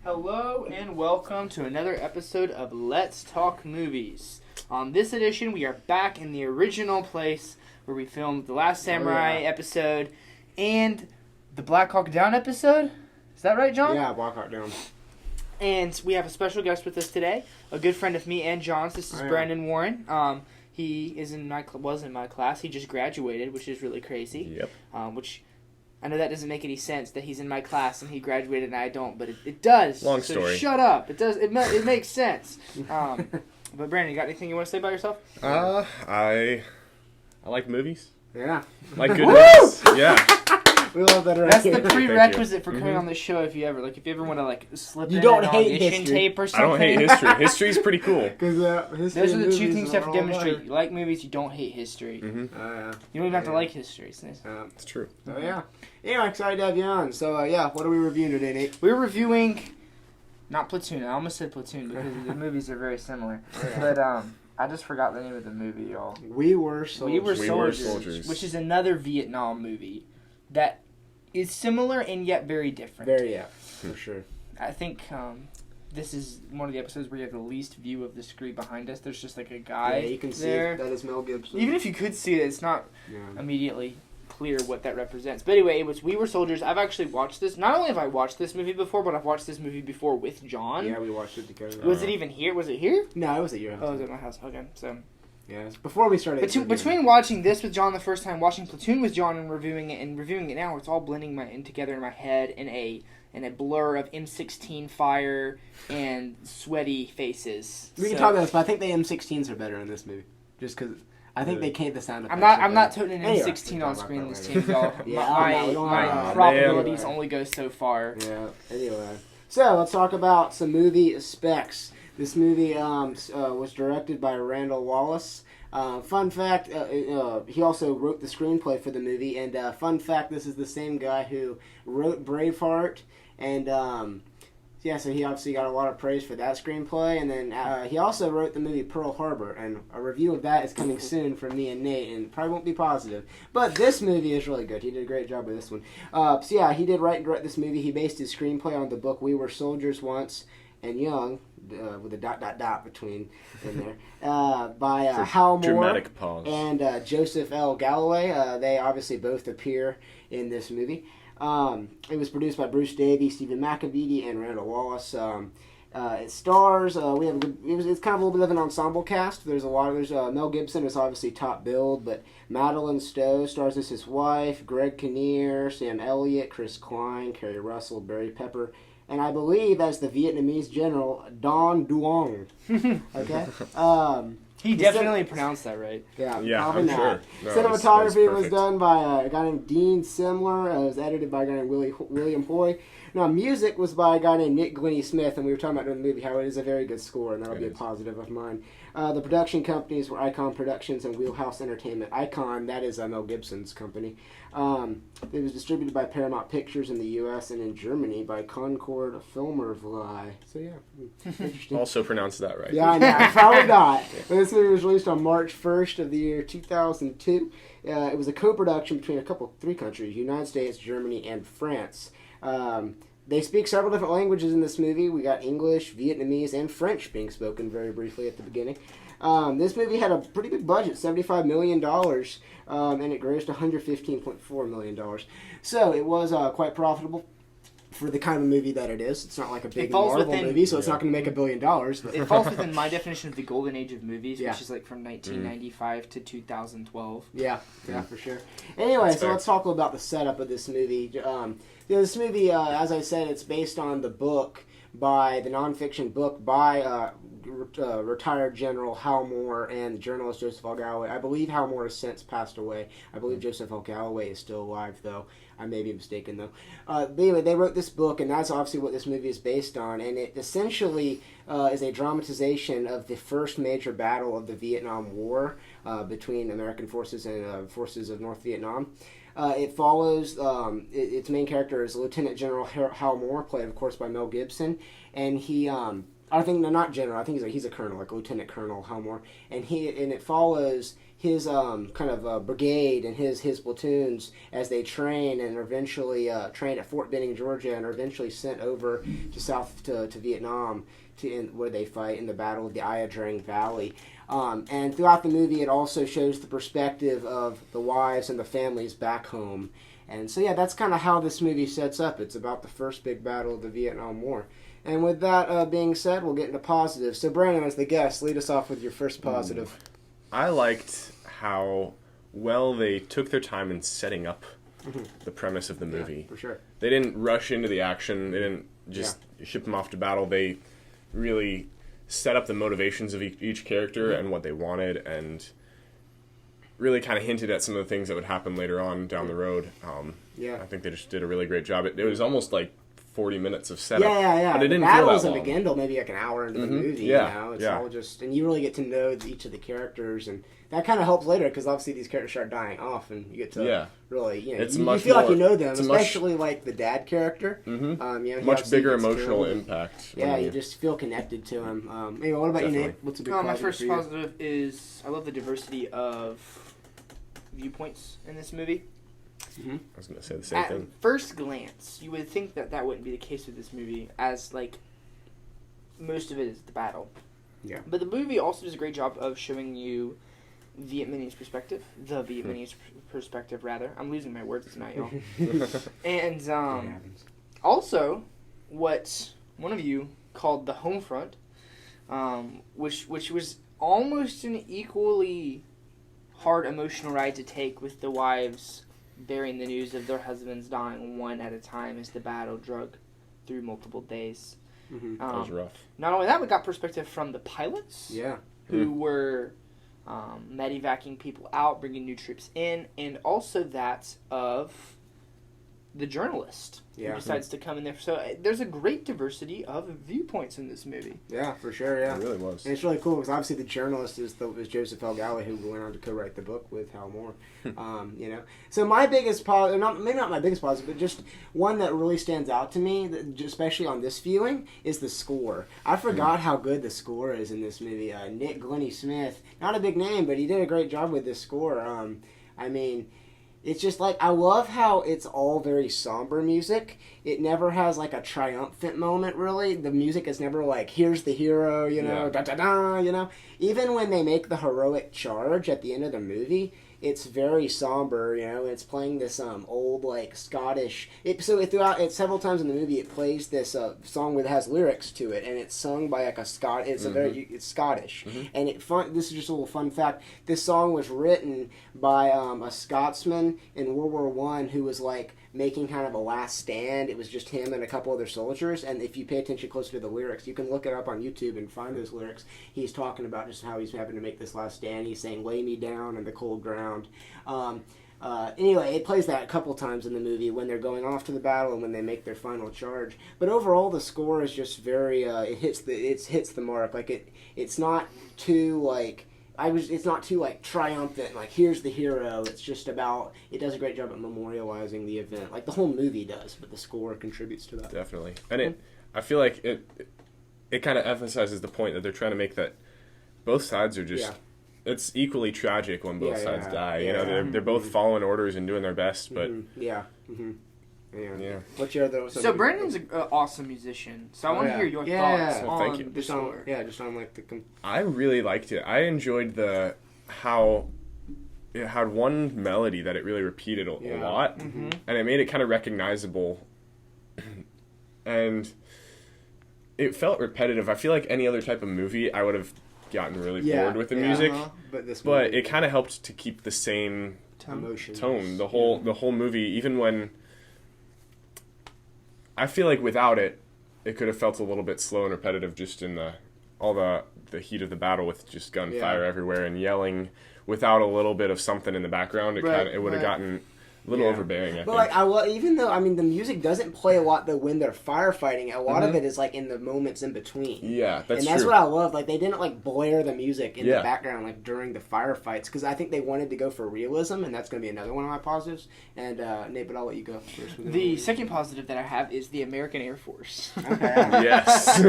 Hello and welcome to another episode of Let's Talk Movies. On this edition, we are back in the original place where we filmed the Last Samurai episode and the Black Hawk Down episode. Is that right, John? Yeah, Black Hawk Down. And we have a special guest with us today, a good friend of me and John's. This is Brandon Warren. He is was in my class. He just graduated, which is really crazy. Yep. Which I know that doesn't make any sense that he's in my class and he graduated and I don't, but it does. Long so story. Shut up. It does. It makes sense. But Brandon, you got anything you want to say about yourself? I like movies. Yeah. Like good movies. Yeah. We love that. That's the Thank prerequisite for you. coming on the show. If you ever want to slip You in don't an hate audition history. tape or I something. don't hate history. History's pretty cool. Because Those are the two things you have to demonstrate. You like movies, you don't hate history. Mm-hmm. You don't even have to like history. It's nice. It's true. So yeah. Anyway, excited to have you on. So what are we reviewing today, Nate? We're reviewing, not Platoon. I almost said Platoon because the movies are very similar. But I just forgot the name of the movie, y'all. We Were Soldiers. We Were We Were Soldiers, Soldiers. which is another Vietnam movie that is similar and yet very different. For sure. I think this is one of the episodes where you have the least view of the screen behind us. There's just like a guy Yeah, you can see there. it. That is Mel Gibson. Even if you could see it, it's not Yeah. immediately clear what that represents. But anyway, it was We Were Soldiers. I've actually watched this. Not only have I watched this movie before, but I've watched this movie before with John. Yeah, we watched it together. Was it even here? Was it here? No, it was at your house. Oh, it was at my house. Okay, so Yeah, it was before we started. between watching this with John the first time, watching Platoon with John, and reviewing it now, it's all blending together in my head in a blur of M16 fire and sweaty faces. We can talk about this, but I think the M16s are better in this movie. Just because I think they can't the sound effects. I'm not putting an Anyway, M16 we'll on talk screen about this that team, y'all. Yeah, we don't my have- probabilities man. only go so far. Yeah. Anyway, so let's talk about some movie specs. This movie was directed by Randall Wallace. Fun fact, he also wrote the screenplay for the movie. And fun fact, this is the same guy who wrote Braveheart. And so he obviously got a lot of praise for that screenplay. And then he also wrote the movie Pearl Harbor. And a review of that is coming soon from me and Nate. And it probably won't be positive. But this movie is really good. He did a great job with this one. He did write and direct this movie. He based his screenplay on the book We Were Soldiers Once and Young, with a ... between in there, by Hal Moore Dramatic pause. and Joseph L. Galloway. They obviously both appear in this movie. It was produced by Bruce Davey, Stephen McAveety, and Randall Wallace. It stars. It's kind of a little bit of an ensemble cast. There's Mel Gibson is obviously top billed, but Madeline Stowe stars as his wife. Greg Kinnear, Sam Elliott, Chris Klein, Kerry Russell, Barry Pepper. And I believe as the Vietnamese general, Don Duong. Okay? He definitely pronounced that right. Yeah, Yeah, probably I'm not. sure. No, Cinematography was perfect. done by a guy named Dean Simler. It was edited by a guy named William Hoy. Now, music was by a guy named Nick Glennie Smith, and we were talking about during the movie how it is a very good score, and that'll be a positive of mine. The production companies were Icon Productions and Wheelhouse Entertainment. Icon, that is Mel Gibson's company. It was distributed by Paramount Pictures in the U.S. and in Germany by Concord Filmerverleih. So, yeah, interesting. Also pronounced that right. Yeah, I know. Probably not. But this movie was released on March 1st of the year 2002. It was a co-production between three countries, United States, Germany, and France. They speak several different languages in this movie. We got English, Vietnamese, and French being spoken very briefly at the beginning. This movie had a pretty big budget, $75 million, and it grossed $115.4 million. So it was quite profitable for the kind of movie that it is. It's not like a big Marvel movie, so it's not going to make $1 billion. But It falls within my definition of the golden age of movies, Yeah. which is like from 1995 to 2012. Yeah, for sure. Anyway, so let's talk about the setup of this movie. This movie, as I said, it's based on the nonfiction book by retired General Hal Moore and the journalist Joseph L. Galloway. I believe Hal Moore has since passed away. I believe Joseph L. Galloway is still alive, though. I may be mistaken, though. But anyway, they wrote this book, and that's obviously what this movie is based on. And it essentially is a dramatization of the first major battle of the Vietnam War between American forces and forces of North Vietnam. It follows, its main character is Lieutenant General Hal Moore, played, of course, by Mel Gibson. And he, not general, I think he's a colonel, like Lieutenant Colonel Hal Moore. And it follows his kind of brigade and his platoons as they train and are eventually trained at Fort Benning, Georgia, and are eventually sent over to Vietnam where they fight in the Battle of the Ia Drang Valley. And throughout the movie, it also shows the perspective of the wives and the families back home. And so, yeah, that's kind of how this movie sets up. It's about the first big battle of the Vietnam War. And with that being said, we'll get into positives. So, Brandon, as the guest, lead us off with your first positive. I liked how well they took their time in setting up the premise of the movie. Yeah, for sure. They didn't rush into the action. They didn't just ship them off to battle. They really set up the motivations of each character and what they wanted, and really kind of hinted at some of the things that would happen later on down the road. I think they just did a really great job. It was almost like 40 minutes of setup. Yeah. But it didn't the feel battle that doesn't long. begin until maybe like an hour into the movie. Yeah, You know? It's all just, and you really get to know each of the characters, and that kind of helps later because obviously these characters start dying off, and you get to really, you It's feel like you know them, it's especially like the dad character. Much bigger emotional impact. Yeah, you just feel connected to him. Anyway, what about you, Nate? What's a big positive my first for you? positive is I love the diversity of viewpoints in this movie. I was going to say the same At thing. first glance, you would think that wouldn't be the case with this movie, as like most of it is the battle. Yeah. But the movie also does a great job of showing you Vietnamese perspective, the Vietnamese perspective, rather. I'm losing my words tonight, y'all. And also, what one of you called the home front, which was almost an equally hard emotional ride to take, with the wives bearing the news of their husbands dying one at a time as the battle drug through multiple days. That was rough. Not only that, we got perspective from the pilots, Yeah. who were medevacing people out, bringing new troops in, and also that of the journalist who decides to come in there. So there's a great diversity of viewpoints in this movie. Yeah, for sure, yeah. It really was. And it's really cool because obviously the journalist is Joseph L. Galley, who went on to co-write the book with Hal Moore. So my biggest positive, maybe not my biggest positive, but just one that really stands out to me, especially on this viewing, is the score. I forgot how good the score is in this movie. Nick Glennie Smith, not a big name, but he did a great job with this score. It's just like, I love how it's all very somber music. It never has like a triumphant moment, really. The music is never like, here's the hero, da-da-da, Even when they make the heroic charge at the end of the movie, it's very somber, It's playing this old like Scottish. Throughout several times in the movie, it plays this song that has lyrics to it, and it's sung by like a Scot. It's it's Scottish, and this is just a little fun fact. This song was written by a Scotsman in World War I who was like making kind of a last stand. It was just him and a couple other soldiers, and if you pay attention closer to the lyrics, you can look it up on YouTube and find those lyrics. He's talking about just how he's having to make this last stand. He's saying, "Lay me down in the cold ground." Anyway, it plays that a couple times in the movie when they're going off to the battle and when they make their final charge. But overall, the score is just very. It hits the mark. Like it's not too like. It's not too like triumphant, like here's the hero. It's just about, it does a great job at memorializing the event, like the whole movie does, but the score contributes to that. Definitely. And I feel like it kind of emphasizes the point that they're trying to make, that both sides are just, it's equally tragic when both sides die. They're both following orders and doing their best, but Yeah. What's your other? So Brandon's an awesome musician, so I want to hear your thoughts Well, on thank you. the score. Just on like the. I really liked it. I enjoyed how it had one melody that it really repeated a lot, and it made it kind of recognizable, and it felt repetitive. I feel like any other type of movie, I would have gotten really bored with the music, but it kind of helped to keep the same tone the whole movie, even when I feel like without it could have felt a little bit slow and repetitive, just in all the heat of the battle with just gunfire everywhere and yelling without a little bit of something in the background. It would have gotten a little overbearing, I think. Like, even though, the music doesn't play a lot though when they're firefighting, a lot of it is like in the moments in between. Yeah, that's true. And that's what I love. Like, they didn't like blare the music in the background like during the firefights, because I think they wanted to go for realism, and that's going to be another one of my positives. And Nate, but I'll let you go first. The second positive that I have is the American Air Force. Yes.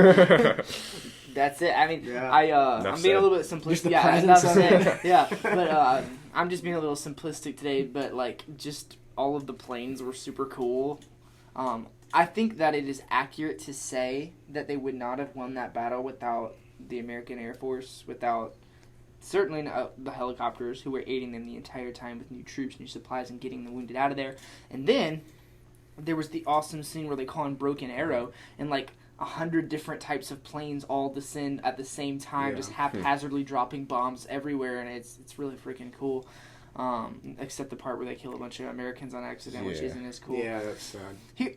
That's it. I mean, Yeah. I'm being a little bit simplistic. Just the Yeah, presence that's of it. it. Yeah, but I'm just being a little simplistic today. But like, just all of the planes were super cool. I think that it is accurate to say that they would not have won that battle without the American Air Force, without certainly the helicopters who were aiding them the entire time with new troops, new supplies, and getting the wounded out of there. And then there was the awesome scene where they call in Broken Arrow, and like 100 different types of planes all descend at the same time, just haphazardly dropping bombs everywhere, and it's really freaking cool. Except the part where they kill a bunch of Americans on accident, which isn't as cool. Yeah, that's sad.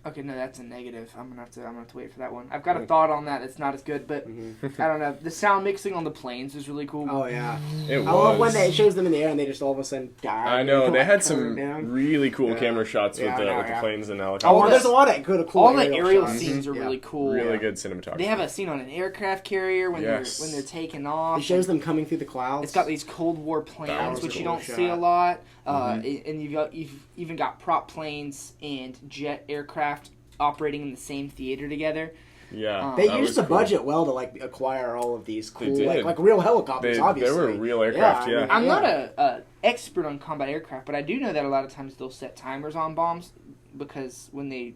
Okay, no, that's a negative. I'm gonna have to wait for that one. I've got a thought on that. It's not as good, but I don't know. The sound mixing on the planes is really cool. Oh yeah, It was. I love when it shows them in the air and they just all of a sudden die. I know, and, they like, had turn some down. really cool Yeah. camera shots with Yeah, I the know, planes and Oh, helicopters. All there's a lot of cool All the aerial shots. scenes are really cool. Really good cinematography. They have a scene on an aircraft carrier when they're taking off. It shows them coming through the clouds. It's got these Cold War That planes, was which a you cool don't see a shot. lot. And you've even got prop planes and jet aircraft operating in the same theater together. Yeah, They that used was the cool. budget well to like acquire all of these cool, did. like real helicopters. Obviously, They were real aircraft. Yeah, I'm not a expert on combat aircraft, but I do know that a lot of times they'll set timers on bombs because when they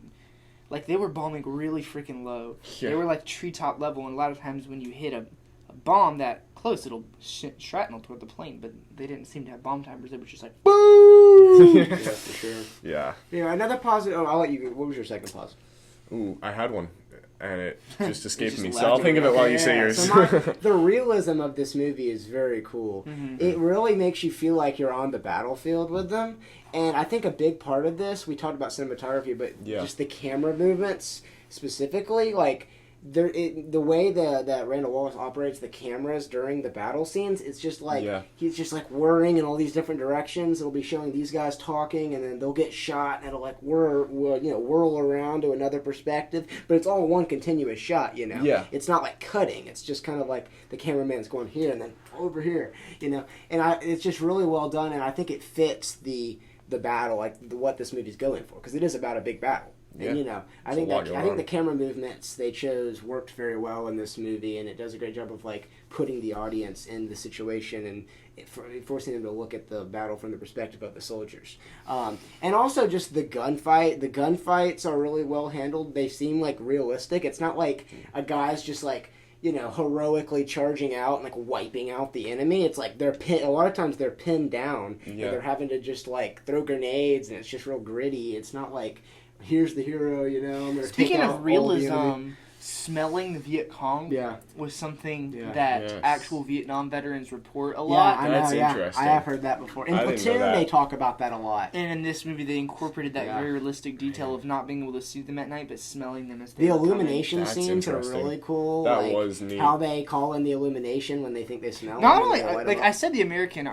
were bombing really freaking low. Yeah. They were like treetop level, and a lot of times when you hit a bomb that close, it'll shrapnel toward the plane, but they didn't seem to have bomb timers. They were just like, boom! Yeah, for sure. Yeah. Yeah, another positive. Oh, I'll let you. What was your second positive? Ooh, I had one, and it just escaped just me. left So I'll it. think of it while you Yeah, say yours. so the realism of this movie is very cool. It really makes you feel like you're on the battlefield with them. And I think a big part of this, we talked about cinematography, but just the camera movements specifically, like the way that Randall Wallace operates the cameras during the battle scenes, it's just like he's just like whirring in all these different directions. It'll be showing these guys talking, and then they'll get shot, and it'll like whirl around to another perspective. But it's all one continuous shot, you know. Yeah. It's not like cutting. It's just kind of like the cameraman's going here and then over here, you know. And it's just really well done, and I think it fits the battle, like what this movie's going for, because it is about a big battle. Yeah. And, you know, I think the camera movements they chose worked very well in this movie, and it does a great job of like putting the audience in the situation and forcing them to look at the battle from the perspective of the soldiers. And also just the gunfight. The gunfights are really well handled. They seem like realistic. It's not like a guy's just like, you know, heroically charging out and like wiping out the enemy. It's like a lot of times they're pinned down and they're having to just like throw grenades, and it's just real gritty. It's not like, here's the hero, you know. I'm gonna Speaking take out of all the realism, enemy. smelling the Viet Cong was something Yeah. that Yes. actual Vietnam veterans report a Yeah, lot. I know. That's Yeah, interesting. I have heard that before. In I didn't know Platoon, that. they talk about that a lot. And in this movie, they incorporated that Yeah. very realistic detail of not being able to see them at night, but smelling them as they The were coming. illumination That's scenes are interesting. really cool. That like, was neat. How they call in the illumination when they think they smell. Not them, only, and they light like them I up. said, the American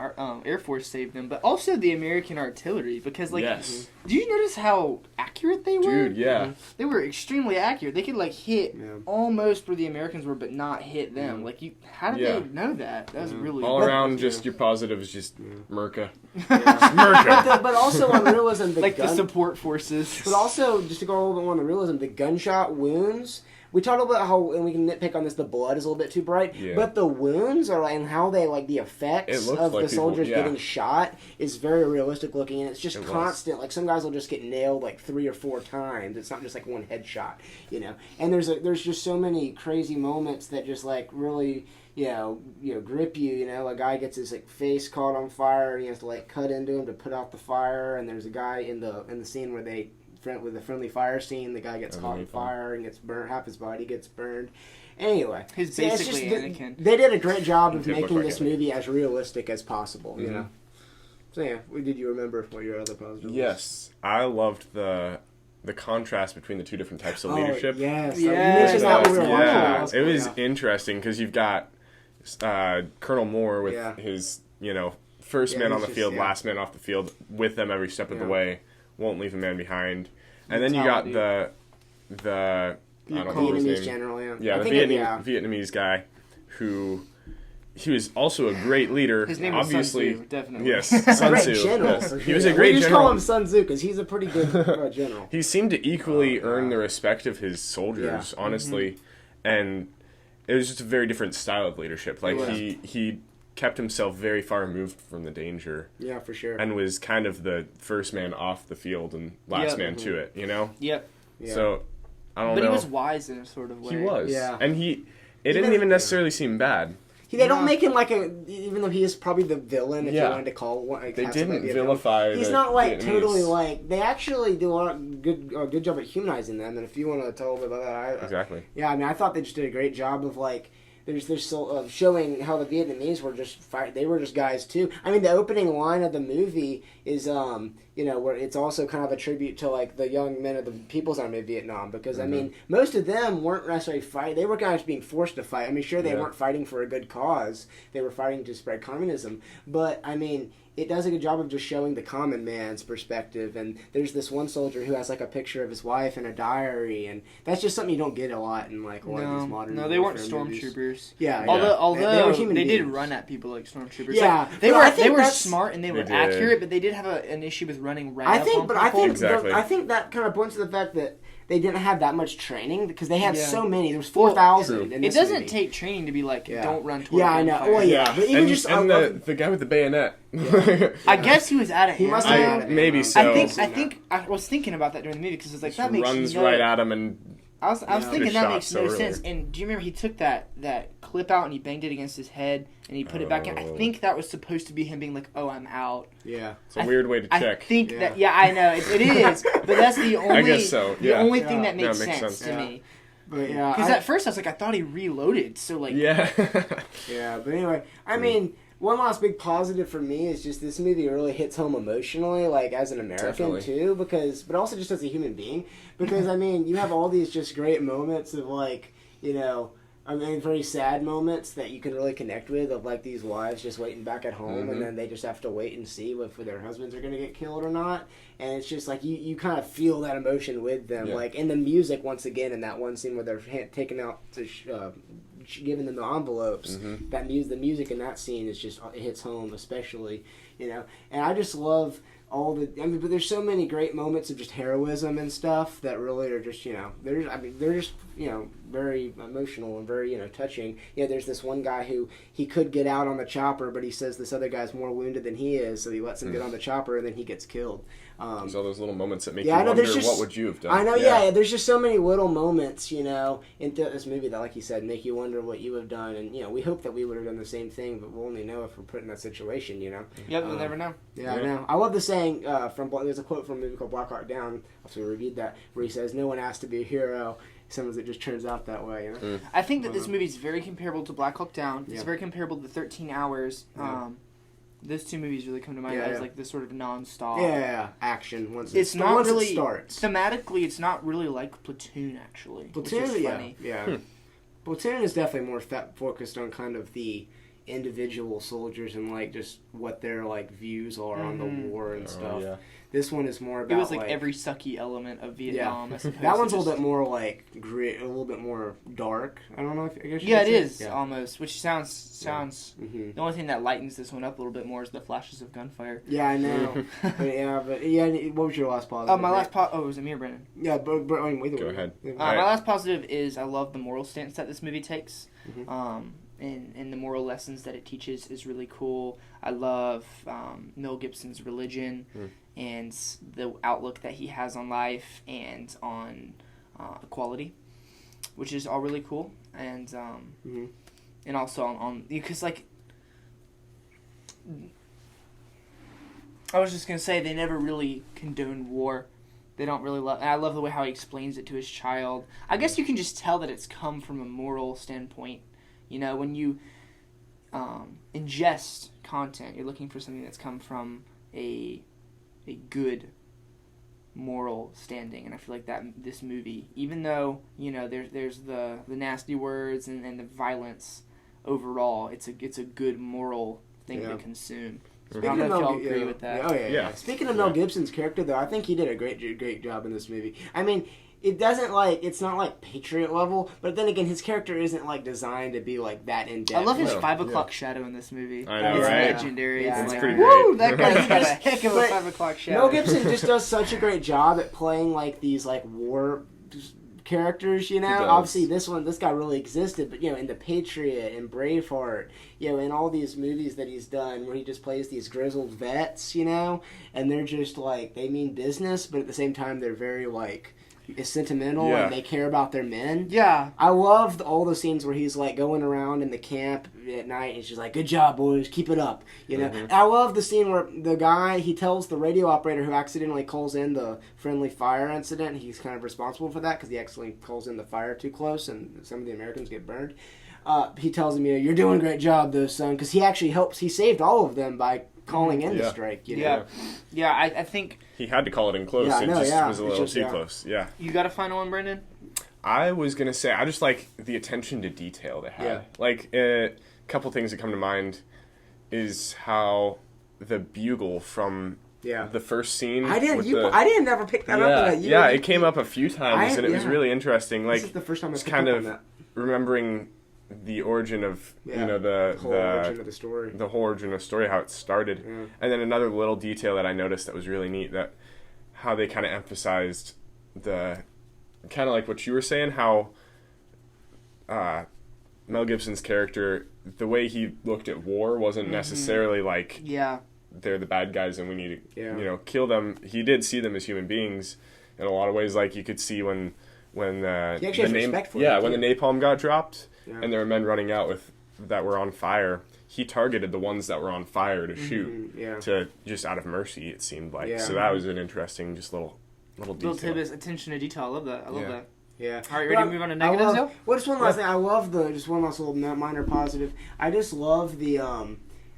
Air Force saved them, but also the American artillery. Because, like, Yes. do you notice how accurate they were? Dude, yeah. They were extremely accurate. They could, like, hit Yeah. almost where the Americans were, but not hit them. Yeah. Like, how did Yeah. they know that? That was really All But- around, just your positive is just Merca. But also on realism, the like gun, the support forces. But also, just to go a little bit more on the realism, the gunshot wounds. We talked about how, and we can nitpick on this, the blood is a little bit too bright. Yeah. But the wounds are like, and how they, like, the effects It looks of like the people- soldiers yeah. getting shot is very realistic looking, and it's just It was. constant. Like, some guys will just get nailed, like, 3 or 4 times. It's not just, like, one headshot, you know? And there's just so many crazy moments that just, like, really, grip you, you know? A guy gets his, like, face caught on fire, and he has to, like, cut into him to put out the fire, and there's a guy in the scene where with the friendly fire scene, the guy gets caught on Underneath him. fire and gets burned. Half his body gets burned. Anyway, He's so it's basically just- Anakin. They did a great job of He did look making like this Anakin. movie as realistic as possible. You Mhm. know. So yeah, did you remember what your other positive was? Yes, I loved the contrast between the two different types of Oh, leadership. yes. Yeah. You mentioned that when we were watching Yeah, it. it was Yeah. interesting because you've got Colonel Moore with Yeah. his, first Yeah, man on he's the just- field, yeah. last man off the field, with them every step of the Yeah. way, won't leave a man behind. And then you got Mentality. the I don't know his Vietnamese name. general, yeah. Yeah, I the think Vietnamese guy who he was also a great leader. His name was obviously. Sun Tzu, definitely. Yes, a Sun great Tzu. general. Yes. for He sure. was a We great just general. call him Sun Tzu because he's a pretty good general. He seemed to equally Oh, earn yeah. the respect of his soldiers, Yeah. honestly. And it was just a very different style of leadership. Like was. he kept himself very far removed from the danger. Yeah, for sure. And was kind of the first man off the field and last man to it, you know? Yep. Yeah. So, I don't know. But he was wise in a sort of way. He was. Yeah. And it didn't even necessarily seem bad. They don't make him like even though he is probably the villain, if you wanted to call one. Like, they didn't vilify. He's not like totally like. They actually do a good job at humanizing them. And if you want to tell them about that, exactly. Yeah, I mean, I thought they just did a great job of like. There's so showing how the Vietnamese were just they were just guys too. I mean, the opening line of the movie is where it's also kind of a tribute to like the young men of the People's Army of Vietnam, because I mean, most of them weren't necessarily fighting. They were guys being forced to fight. I mean, sure, they weren't fighting for a good cause. They were fighting to spread communism. But I mean, it does a good job of just showing the common man's perspective. And there's this one soldier who has like a picture of his wife in a diary, and that's just something you don't get a lot in like a lot of these modern. No, they weren't movies. stormtroopers. Yeah, although they they did beings. run at people like stormtroopers. Yeah, like, they were smart and they were did. accurate, but they did have an issue with running right. I think Exactly. I think that kind of points to the fact that they didn't have that much training because they had so many. There was 4,000. It doesn't take training to be like, don't run towards. Yeah, I know. Well, yeah, but even the guy with the bayonet. I guess he was at it. He must have had it. Maybe so. I was thinking about that during the movie because it's like that makes runs right at him and. I was thinking that makes no so sense. And do you remember he took that clip out and he banged it against his head and he put it back in? I think that was supposed to be him being like, "Oh, I'm out." Yeah, it's a weird way to check. I think that. Yeah, I know it is, but that's the only. I guess so. Yeah. The only thing that makes makes sense sense to me. But yeah, because at first I was like, I thought he reloaded. So like. Yeah. Yeah, but anyway, I mean. One last big positive for me is just this movie really hits home emotionally, like as an American too, but also just as a human being, because I mean, you have all these just great moments of like, very sad moments that you can really connect with, of like these wives just waiting back at home and then they just have to wait and see if their husbands are going to get killed or not, and it's just like you kind of feel that emotion with them, like in the music once again in that one scene where they're taking out to giving them the envelopes. The music in that scene is just, it hits home especially, and I just love but there's so many great moments of just heroism and stuff that really are just, they're just, very emotional and very, touching. There's this one guy who he could get out on the chopper, but he says this other guy's more wounded than he is, so he lets him get on the chopper and then he gets killed. There's all those little moments that make you wonder what would you have done. I know, there's just so many little moments, in this movie that, like you said, make you wonder what you would have done, and, we hope that we would have done the same thing, but we'll only know if we're put in that situation, Yep, we'll never know. Yeah, I know. I love the saying, there's a quote from a movie called Black Hawk Down, so we reviewed that, where he says, "No one asked to be a hero, sometimes it just turns out that way." I think that this movie is very comparable to Black Hawk Down. It's very comparable to 13 Hours. Those two movies really come to mind as like this sort of non-stop. Yeah, action. Once it starts. Thematically, it's not really like Platoon, actually. Platoon, which is funny. Platoon is definitely more focused on kind of the individual soldiers and like just what their like views are on the war and stuff. Yeah. This one is more about. It was like every sucky element of Vietnam. Yeah. That one's a little bit more like grit, a little bit more dark. I don't know if I guess. It is almost, which sounds. The only thing that lightens this one up a little bit more is the flashes of gunfire. Yeah, I know. but what was your last positive? My last was it me or Brennan? Yeah, but I mean, go ahead. My last positive is I love the moral stance that this movie takes. And the moral lessons that it teaches is really cool. I love Mel Gibson's religion and the outlook that he has on life and on equality, which is all really cool. And and also on because like I was just gonna say they never really condone war. They don't really love. And I love the way how he explains it to his child. I guess you can just tell that it's come from a moral standpoint. When you ingest content, you're looking for something that's come from a good moral standing, and I feel like that this movie, even though there's the nasty words and the violence, overall, it's a good moral thing to consume. I don't know if y'all agree with that. Yeah. Speaking of Mel Gibson's character, though, I think he did a great job in this movie. I mean. It's not like Patriot level, but then again, his character isn't like designed to be like that in depth. I love his 5 o'clock shadow in this movie. I know, it's right? legendary. Yeah, it's like, pretty great. That guy's got a heck of a 5 o'clock shadow. Mel Gibson just does such a great job at playing like these like war characters, you know. does. Obviously, this guy really existed, but in The Patriot and Braveheart, in all these movies that he's done, where he just plays these grizzled vets, and they're just like they mean business, but at the same time they're very like sentimental and they care about their men. Yeah. I loved all the scenes where he's like going around in the camp at night and he's just like, "Good job, boys, keep it up." I love the scene where the guy, he tells the radio operator who accidentally calls in the friendly fire incident, he's kind of responsible for that because he accidentally calls in the fire too close and some of the Americans get burned. He tells him, "You're doing a great job though, son," because he actually he saved all of them by calling in the strike. Yeah, I think he had to call it in close. It was a little too close. Yeah. You got a final one, Brendan? I was gonna say I just like the attention to detail they had. Yeah. Like a couple things that come to mind is how the bugle from the first scene. I didn't never pick that up. It came up a few times and it was really interesting. Like this is the first time I it's picked kind up of on that. remembering the origin of the whole origin of the story. The whole origin of the story, how it started. Yeah. And then another little detail that I noticed that was really neat, that how they kind of emphasized the kind of like what you were saying, how Mel Gibson's character, the way he looked at war wasn't necessarily like they're the bad guys and we need to kill them. He did see them as human beings in a lot of ways. Like you could see when the napalm got dropped and there were men running out that were on fire. He targeted the ones that were on fire to shoot to just out of mercy. It seemed like so that was an interesting little detail. Little tidbits, attention to detail. I love that. I love that. Yeah. All right, ready to move on to negatives now? Well, just one last thing. I love just one last little minor positive. I just love the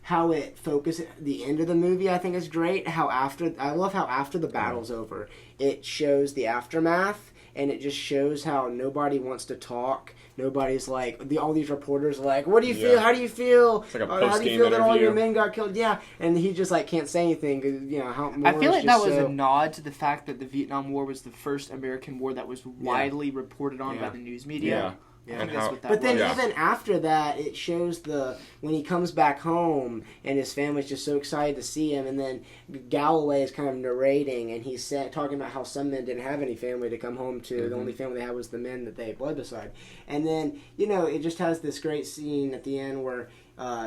how it focuses. The end of the movie, I think, is great. I love how after the battle's over, it shows the aftermath, and it just shows how nobody wants to talk. Nobody's like, all these reporters are like, "What do you feel? How do you feel? It's like a how do you feel that all your men got killed?" Yeah, and he just like can't say anything because I feel like that was a nod to the fact that the Vietnam War was the first American war that was widely reported on by the news media. I think that's what that but then was. even after that, it shows when he comes back home and his family's just so excited to see him, and then Galloway is kind of narrating and he's talking about how some men didn't have any family to come home to. The only family they had was the men that they bled beside. And then it just has this great scene at the end where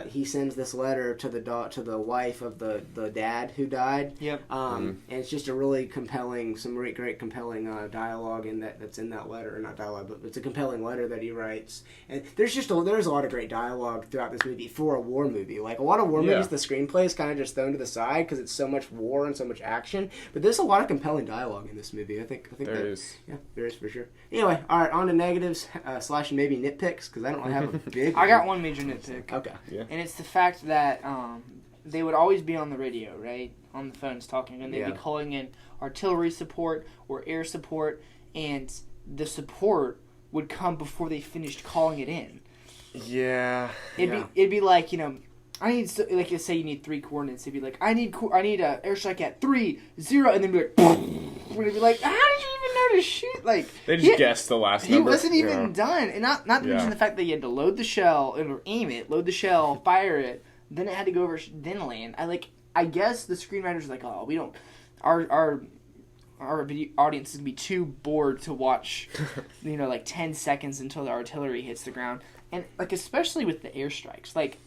he sends this letter to the wife of the dad who died. Yep. And it's just a really compelling, great compelling dialogue that's in that letter. Not dialogue, but it's a compelling letter that he writes. And there's a lot of great dialogue throughout this movie for a war movie. Like a lot of war movies, the screenplay is kind of just thrown to the side because it's so much war and so much action. But there's a lot of compelling dialogue in this movie. I think there is. Yeah, there is for sure. Anyway, all right, on to negatives / maybe nitpicks because I don't really have a big. I got one major nitpick. Okay. Yeah. And it's the fact that they would always be on the radio, right? On the phones talking, and they'd be calling in artillery support or air support, and the support would come before they finished calling it in. Yeah. It'd be like, I need, like, let's say you need 3 coordinates. It'd be like, I need an airstrike at 3, 0, and then be like, and it'd be like, how did you even know to shoot? Like, they just guessed the last number. He wasn't even done. And not to mention the fact that you had to load the shell, or aim it, load the shell, fire it, then it had to go over, then land. I guess the screenwriters were like, oh, we don't, our video audience is going to be too bored to watch, like 10 seconds until the artillery hits the ground. And, like, especially with the airstrikes, like,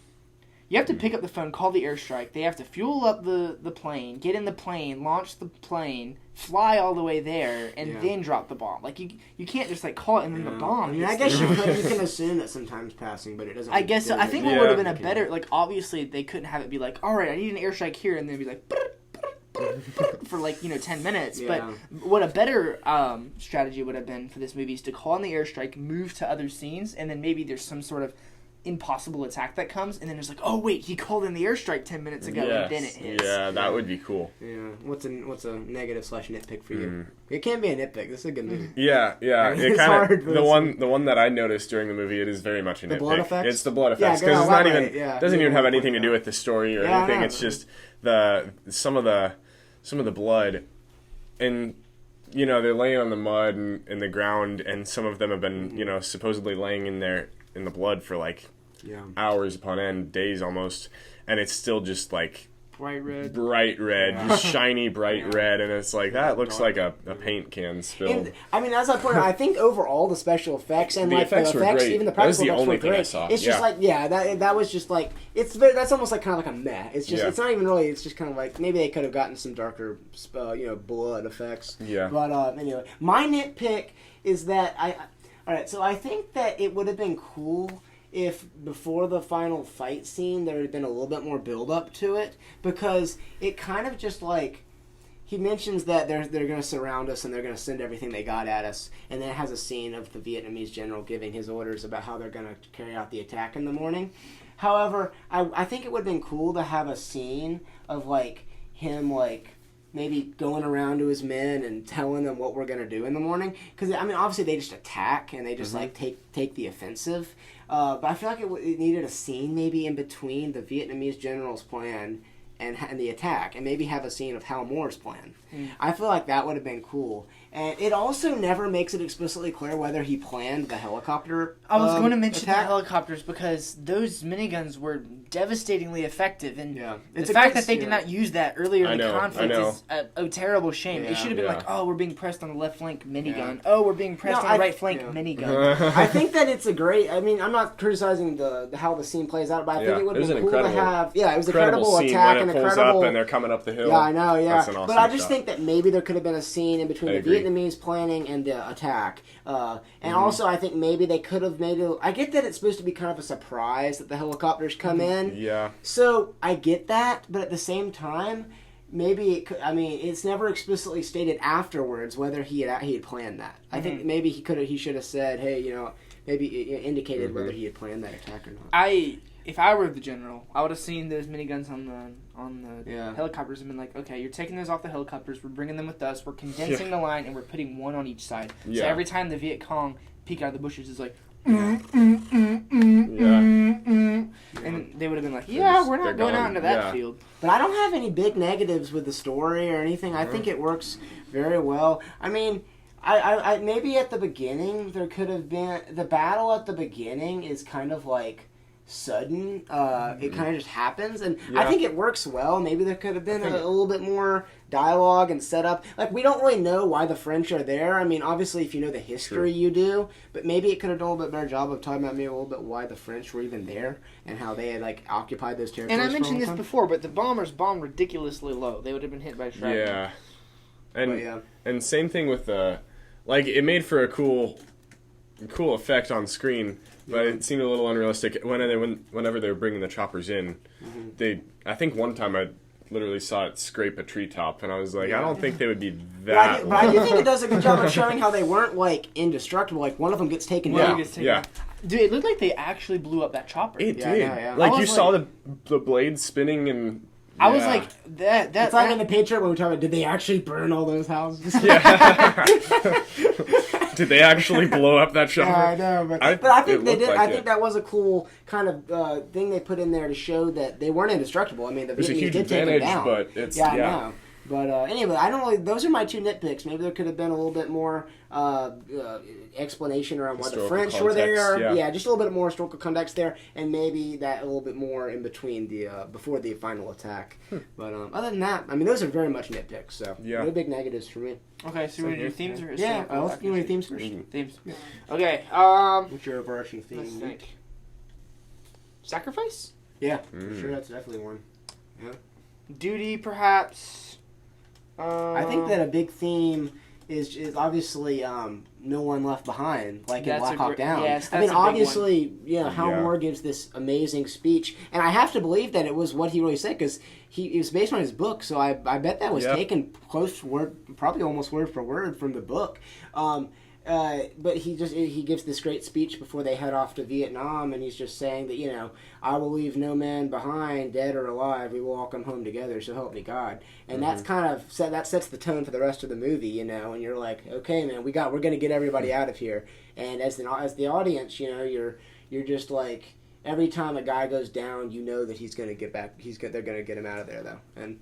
you have to pick up the phone, call the airstrike. They have to fuel up the plane, get in the plane, launch the plane, fly all the way there, and then drop the bomb. Like, you can't just, like, call it and then the bomb. I mean, I guess you can assume that sometimes passing, but it doesn't. I guess so. I think what would have been a better, like, obviously they couldn't have it be like, all right, I need an airstrike here, and then be like, for like 10 minutes. Yeah. But what a better strategy would have been for this movie is to call in the airstrike, move to other scenes, and then maybe there's some sort of impossible attack that comes, and then it's like, oh wait, he called in the airstrike 10 minutes ago, and then it hits. Yeah, that would be cool. Yeah. What's a negative / nitpick for you? It can't be a nitpick. This is a good movie. Yeah. I mean, It kind of the one that I noticed during the movie. It is very much a nitpick. Blood effects? It's the blood effects because it's not even doesn't even have anything to do with the story or anything. It's just some of the blood, and they're laying on the mud and in the ground, and some of them have been supposedly laying in the blood for like hours upon end, days almost, and it's still just like bright red. Bright red, just shiny bright red, and it's like, that looks like a paint can spilled. And, I mean, as I pointed out, I think overall the special effects and The like effects the were effects, great. even the That was practical the effects only were thing I great. saw. It's just Yeah. like, that was just like, that's almost like kind of like a meh. It's just, Yeah. it's not even really. It's just kind of like maybe they could have gotten some darker, blood effects. Yeah. But anyway, my nitpick is that all right. So I think that it would have been cool if before the final fight scene there had been a little bit more build up to it, because it kind of just like, he mentions that they're going to surround us and they're going to send everything they got at us, and then it has a scene of the Vietnamese general giving his orders about how they're going to carry out the attack in the morning. However, I think it would have been cool to have a scene of like him like maybe going around to his men and telling them what we're going to do in the morning, because I mean obviously they just attack and they just like take the offensive, but I feel like it needed a scene maybe in between the Vietnamese general's plan and the attack, and maybe have a scene of Hal Moore's plan. I feel like that would have been cool. And it also never makes it explicitly clear whether he planned the helicopter I was going to mention attack. the helicopters because those miniguns were devastatingly effective, and Yeah. the It's a fact good- that they did yeah. not use that earlier I in the know, conflict I know. is a terrible shame. Yeah. It should have been Yeah. like, oh, we're being pressed on the left flank, minigun. Yeah. Oh, we're being pressed No, on the right flank, yeah. minigun. I think that it's a great. I mean, I'm not criticizing how the scene plays out, but I think Yeah, it would it was have an been cool to incredible- have. Yeah, it was an Incredible incredible scene attack when and it pulls incredible. up and they're coming up the hill. Yeah, I know. Yeah, That's an awesome but I just shot. think that maybe there could have been a scene in between I the agree. Vietnamese planning and the attack, and also I think maybe they could have made it. I get that it's supposed to be kind of a surprise that the helicopters come in. Yeah. So I get that, but at the same time, maybe it could, I mean, it's never explicitly stated afterwards whether he had planned that. I think maybe he should have said, hey, maybe it indicated whether he had planned that attack or not. If I were the general, I would have seen those miniguns on the Yeah. helicopters and been like, okay, you're taking those off the helicopters, we're bringing them with us, we're condensing the line, and we're putting one on each side. So Yeah. every time the Viet Cong peek out of the bushes, it's like, Yeah. and they would have been like, yeah, we're they're not going gone. out into that Yeah. field. But I don't have any big negatives with the story or anything. I think it works very well. I mean, I maybe at the beginning there could have been the battle at the beginning is kind of like sudden. It kind of just happens, and I Yeah. think it works well. Maybe there could have been a little bit more dialogue and setup. Like, we don't really know why the French are there. I mean, obviously, if you know the history, you do. But maybe it could have done a little bit better job of talking about maybe a little bit why the French were even there and how they had like occupied those territories. And I for a mentioned long this time. before, but the bombers bombed ridiculously low. They would have been hit by shrapnel. Yeah. And But, yeah. and same thing with the, like, it made for a cool effect on screen, but it seemed a little unrealistic whenever they were bringing the choppers in. I think one time I literally saw it scrape a treetop, and I was like, I don't think they would be that. But I do think it does a good job of showing how they weren't like indestructible. Like, one of them gets taken Yeah. down. Yeah. Dude, it looked like they actually blew up that chopper. It Yeah, did. yeah. Like, I you was saw like- the blade spinning, and I was yeah. like, that It's like in the Patriot when we talk about, did they actually burn all those houses? Yeah. Did they actually blow up that chopper? Yeah, I know, but I- I think it they looked did. like I it. think that was a cool kind of thing they put in there to show that they weren't indestructible. I mean, the It's a Vietnamese huge did take them advantage, down. but it's I know. But anyway, I don't really. Those are my two nitpicks. Maybe there could have been a little bit more explanation around why the Historical French were there. context, yeah. Just a little bit more historical context there, and maybe that a little bit more in between the before the final attack. But other than that, I mean, those are very much nitpicks. So Yeah. no big negatives for me. Okay, so we're gonna do themes or Yeah, historical let's do any themes first. Mhm. Themes. Okay, What's your overarching theme? let's think. Sacrifice? Yeah, for sure, that's definitely one. Duty, perhaps. I think that a big theme is obviously no one left behind, like in That's Black a Hawk gr- Down. yes, I mean, that's a big obviously, Hal Yeah. Moore gives this amazing speech, and I have to believe that it was what he really said because it was based on his book. So I bet that was Yep. taken close word, probably almost word for word from the book. But he gives this great speech before they head off to Vietnam, and he's just saying that I will leave no man behind, dead or alive. We will all come home together. So help me God. And that's kind of that sets the tone for the rest of the movie, and you're like, okay, man, we're gonna get everybody out of here. And as the audience, you're just like, every time a guy goes down, you know that he's gonna get back. They're gonna get him out of there though, and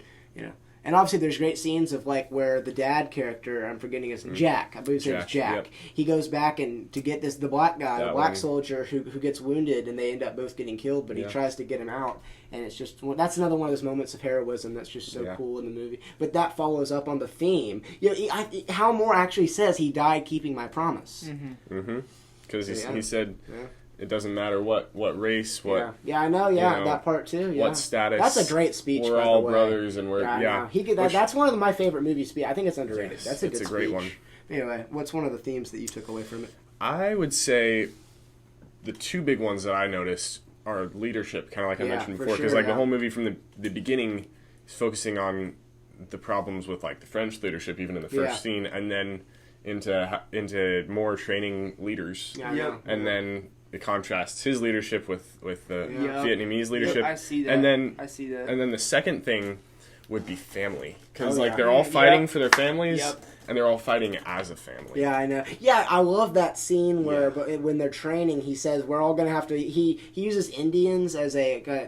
And obviously, there's great scenes of like where the dad character, I'm forgetting his Jack. I believe his name's Jack. Yep. He goes back and to get the black guy, That the black one. soldier who gets wounded, and they end up both getting killed. But he Yeah. tries to get him out, and it's just that's another one of those moments of heroism that's just so Yeah. cool in the movie. But that follows up on the theme. You know, Hal Moore actually says he died keeping my promise. Because Yeah. he said Yeah. it doesn't matter what race, what Yeah, I know. Yeah, know, that part too. Yeah. what status. That's a great speech. We're by all the way. brothers, and we're I yeah. know. He could, that's one of my favorite movie speech. I think it's underrated. Yes, That's a it's good a great speech. one. Anyway, what's one of the themes that you took away from it? I would say the two big ones that I noticed are leadership, kind of like I Yeah, mentioned for before, because sure, like yeah. the whole movie from the beginning is focusing on the problems with like the French leadership, even in the first Yeah. scene, and then into more training leaders, Yeah, I Yep. know. and then it contrasts his leadership with the Yeah. Vietnamese leadership. I see that. And then I see that. and then the second thing would be family, because Oh, like yeah. they're all fighting Yep. for their families, Yep. and they're all fighting as a family. Yeah, I know. Yeah, I love that scene where Yeah. but when they're training, he says we're all gonna have to. He uses Indians as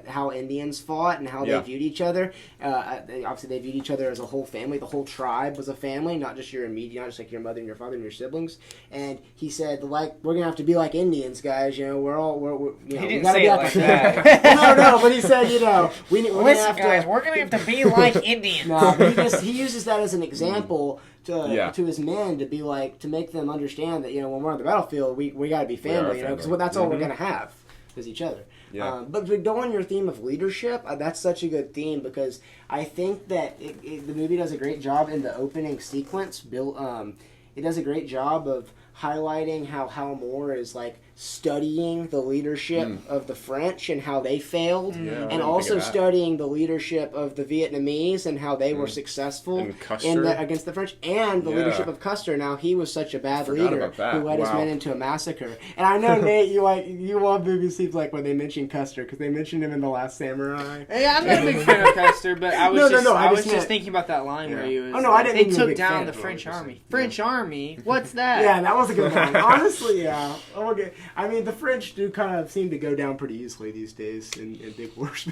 how Indians fought and how Yeah. they viewed each other. Obviously, they viewed each other as a whole family. The whole tribe was a family, not just your immediate, not just like your mother and your father and your siblings. And he said, like, we're gonna have to be like Indians, guys. You know, we're you know, He we didn't gotta say be it like like that. No, but he said, you know, we're gonna Listen, have guys, to. we're gonna have to be like Indians. No, but he uses that as an example Yeah. to his men to be like to make them understand that, you know, when we're on the battlefield we got to be are family, a you know, because family. that's all we're Mhm. gonna have is each other. Yeah. But to go on your theme of leadership, that's such a good theme because I think that the movie does a great job in the opening sequence. It does a great job of highlighting how Hal Moore is like studying the leadership of the French and how they failed, Yeah, I didn't and think also of that. studying the leadership of the Vietnamese and how they were successful And Custer. against the French, and the Yeah. leadership of Custer. Now he was such a bad Forgot leader about that. who led his Wow. men into a massacre. And I know Nate, you love movie scenes like when they mention Custer because they mentioned him in The Last Samurai. Yeah, I'm not a big fan of Custer, but I was No, I was just just meant- thinking about that line where he was. Oh, no, I didn't They think you were a took big fan down of the it, French I was just army. saying. French army? What's that? Yeah, that was a good one. Honestly, yeah. Okay. I mean, the French do kind of seem to go down pretty easily these days in big wars.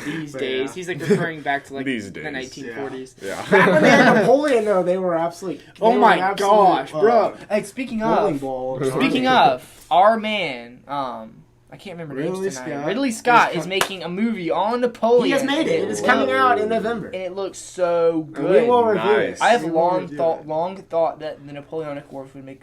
These But, days, yeah. he's like referring back to like These the days. 1940s. Yeah. Back when they had Napoleon, though, they were absolutely. Oh they were my an absolute, gosh, bro! Hey, speaking bowling of, ball. speaking of, our man, I can't remember Ridley names tonight. Scott. Ridley Scott He's is making a movie on Napoleon. he has made it. It is coming out in November. and it looks so And good. we will review it. Nice. I have We will review it. long thought that the Napoleonic Wars would make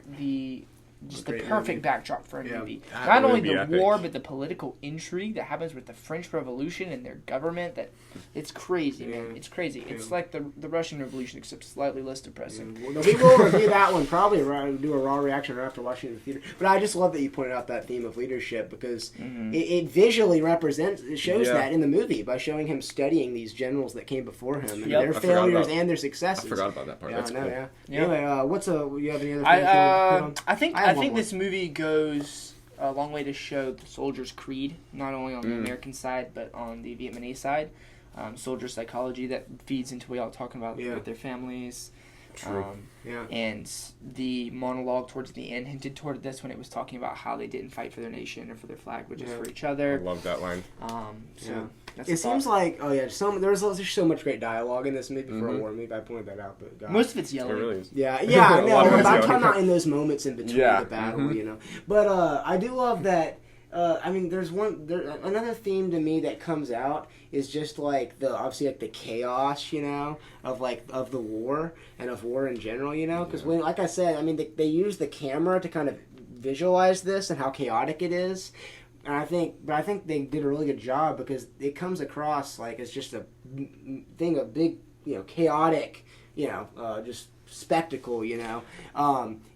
just the great perfect movie. backdrop for a Yeah. movie. That Not would only be the epic. war, but the political intrigue that happens with the French Revolution and their government. That it's crazy, man. Yeah. It's crazy. It's Yeah. like the Russian Revolution, except slightly less depressing. Well, we will review that one, probably do a raw reaction right after watching it in the theater. But I just love that you pointed out that theme of leadership because it visually it shows Yeah. that in the movie by showing him studying these generals that came before him and Yep. their I forgot failures about- and their I successes. forgot about that part. Yeah, That's I know, cool. yeah. Yeah. Anyway, you have any other things you want to put on? I think I have one think more. this movie goes a long way to show the soldiers' creed, not only on the American side but on the Vietnamese side. Soldier psychology that feeds into what y'all talking about Yeah. with their families. True. Yeah. And the monologue towards the end hinted toward this when it was talking about how they didn't fight for their nation or for their flag, but just Yeah. for each I other. love that line. Yeah. That's It a seems thought. like there's so much great dialogue in this movie for a Mhm. war movie. I pointed that out, but God. most of it's It yelling. really is. Yeah, I A know. lot of But it's I'm yelling. talking about in those moments in between Yeah, the battle, mhm. you know. But I do love that. I mean, there's another theme to me that comes out is just like obviously like the chaos, you know, of the war and of war in general, you know, because like I said, I mean, they use the camera to kind of visualize this and how chaotic it is. And I think they did a really good job because it comes across like it's just a big, you know, chaotic, you know, just spectacle, you know.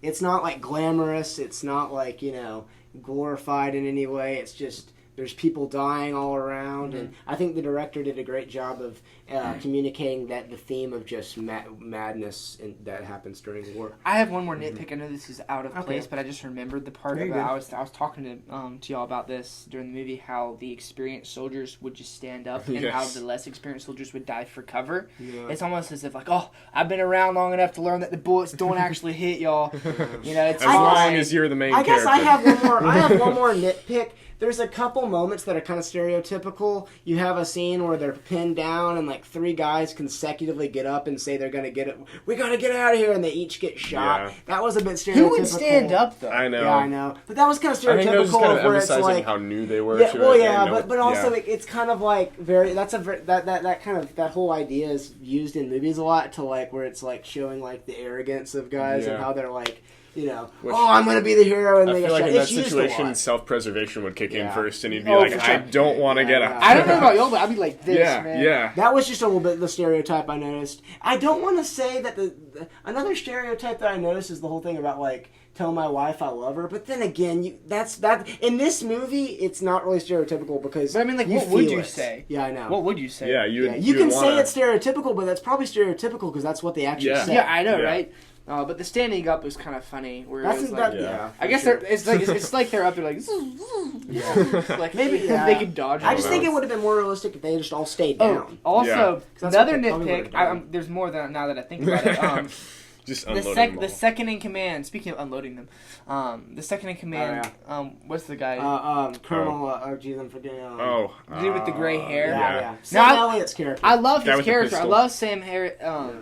It's not like glamorous. It's not like, you know, glorified in any way. It's just there's people dying all around, and I think the director did a great job of communicating that the theme of just madness that happens during war. I have one more nitpick. I know this is out of Okay. place, but I just remembered the part Very of it. good. I was talking to y'all about this during the movie, how the experienced soldiers would just stand up and how Yes. the less experienced soldiers would dive for cover. Yeah. It's almost as if like, oh, I've been around long enough to learn that the bullets don't actually hit y'all. You know, it's As long fine. as you're the main I guess character. I have one more nitpick there's a couple moments that are kind of stereotypical. You have a scene where they're pinned down and like 3 guys consecutively get up and say they're going to get it. We got to get out of here, and they each get shot. Yeah. That was a bit stereotypical. Who would stand up though? I know. Yeah, I know. But that was kind of stereotypical. I think that was just kind of where it's emphasizing like, how new they were. yeah, to well, it yeah, and but also it's kind of like that whole idea is used in movies a lot to like where it's like showing like the arrogance of guys and how they're like, I'm going to be the hero, and I they feel get like shot. in that It's used a situation, lot. self-preservation would kick in first, and you'd be for sure. I don't want to get out. I don't know about y'all, but I'd be like this, man. Yeah. That was just a little bit the stereotype I noticed. I don't want to say that another stereotype that I noticed is the whole thing about like tell my wife I love her. But then again, that in this movie it's not really stereotypical because. But I mean, like, you what would feel you it. say? Yeah, I know. What would you say? Yeah, you can say it's stereotypical, but that's probably stereotypical because that's what they actually say. Yeah, I know, Yeah. right? But the standing up was kind of funny. Where it was like, I guess sure. it's like they're up there like, like maybe they could dodge. I just think it would have been more realistic if they just all stayed Oh, down. also That's another what they probably nitpick. would've done. There's more than now that I think about it. Just unloading them all. The second in command. Speaking of unloading them, the second in command. What's the guy? Colonel. I'm forgetting. The dude with the gray hair. Yeah. Sam Elliott's character. I love Guy his with the character. I pistol. love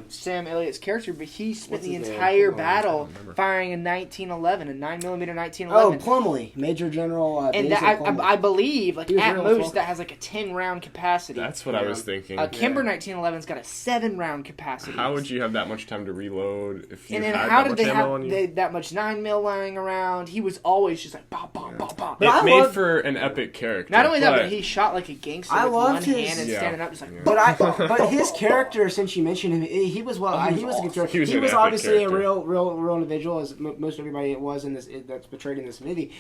Sam Elliott's character, but he spent the entire battle firing a 1911, a 9mm 1911. Oh, Plumley, Major General. And Basil Plumley. I believe, like, He was at real most, fun. that has like a 10-round capacity. That's what I was thinking. A Kimber 1911's got a 7-round capacity. How would you have that much time to reload if you And then had how that did much they ammo have on you? that much 9mm lying around? He was always just like, bop, bop, bop, bop. But I It made love- for an epic character. Not only that, but he shot like a gangster I with one loved his- hand and Yeah. standing up just like, Yeah. But his character, since you mentioned him, he was he was a good character. He was an epic obviously character. a real individual, as most everybody was in this that's portrayed in this movie.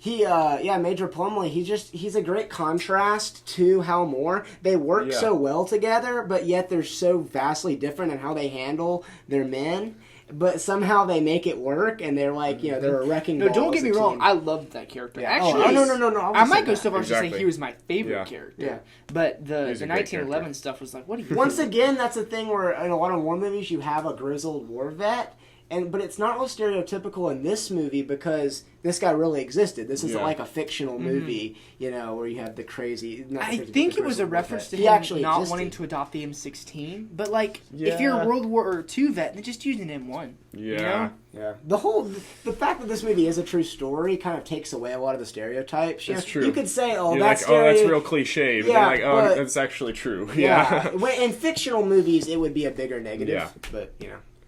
Major Plumley. He's a great contrast to Hal Moore. They work so well together, but yet they're so vastly different in how they handle their men. But somehow they make it work, and they're like, they're a wrecking ball. No, don't get as me a wrong. team. I loved that character. Yeah. Actually, No. I might go say so far as to say Exactly. he was my favorite Yeah. character. Yeah. But the He's a great 1911 character. stuff was like, what are you Once doing? again, that's a thing where in a lot of war movies you have a grizzled war vet, but it's not real stereotypical in this movie because this guy really existed. This isn't like a fictional movie, where you have the crazy. I think it was a reference to He him actually not existed. wanting to adopt the M16. But like, if you're a World War II vet, then just use an M1. Yeah. You know? Yeah, the fact that this movie is a true story kind of takes away a lot of the stereotypes. It's true. You could say, You're that's like, that's real cliche. But Yeah, then like, but- that's actually true. Yeah, in fictional movies, it would be a bigger negative. Yeah. But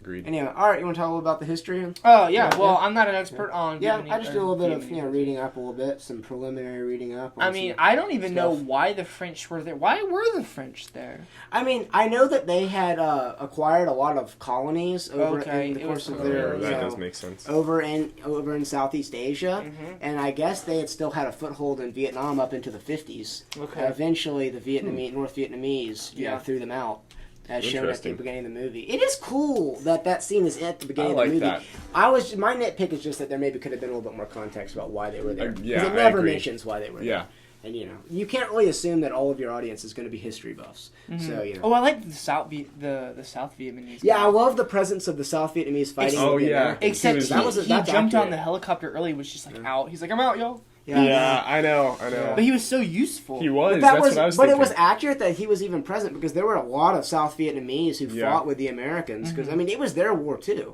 Agreed. Anyway, all right. You want to talk a little about the history? Oh yeah. Well, I'm not an expert on. Yeah, Vietnamese- I just do a little bit of Vietnamese. reading up a little bit, some preliminary reading up. On I mean, some I don't even know stuff. why the French were there. Why were the French there? I mean, I know that they had acquired a lot of colonies over Okay, in the it course was of Yeah, their, that does make sense. over in Southeast Asia, Mm-hmm. and I guess they had still had a foothold in Vietnam up into the 50s. Okay. Eventually, the North Vietnamese, threw them out. As shown at the Interesting. beginning of the movie. It is cool that scene is at the beginning I of the like movie. that. My nitpick is just that there maybe could have been a little bit more context about why they were there. Yeah, 'Cause it I never agree. mentions why they were Yeah. there. And you can't really assume that all of your audience is going to be history buffs. So Oh, I like the South Vietnamese. Yeah, guy. I love the presence of the South Vietnamese fighting. Oh, with the yeah. Americans. Except he that's jumped on accurate. the helicopter early. Was just like out. He's like, I'm out, yo. Yeah, I know. But he was so useful. He was. But That's what I was but thinking. it was accurate that he was even present because there were a lot of South Vietnamese who Yeah. fought with the Americans. Because I mean, it was their war too.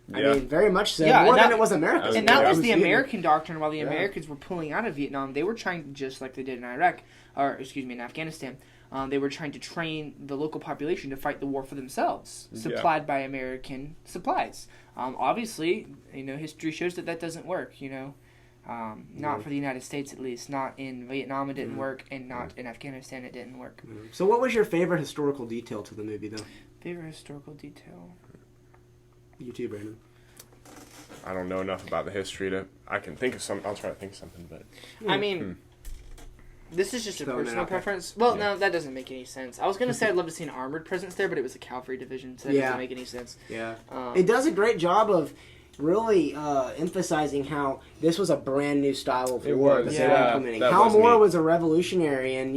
Yeah. I mean, very much so. Yeah, More and than that- it was America's. And war. that It was the Vietnam. American doctrine. While the Yeah. Americans were pulling out of Vietnam, they were trying, just like they did in Iraq, in Afghanistan. They were trying to train the local population to fight the war for themselves, supplied by American supplies. Obviously, history shows that doesn't work. Not for the United States, at least. Not in Vietnam, it didn't work, and not in Afghanistan, it didn't work. So, what was your favorite historical detail to the movie, though? Favorite historical detail? You too, Brandon. I don't know enough about the history to. I can think of some. I'll try to think of something, but I mean, this is just a Throwing it personal out there. preference. Well, no, that doesn't make any sense. I was going to say I'd love to see an armored presence there, but it was a cavalry division, so that Yeah. doesn't make any sense. Yeah. Um, It does a great job of really emphasizing how this was a brand new style of It war was, that they were yeah. implementing. That Hal was Moore neat. was a revolutionary and,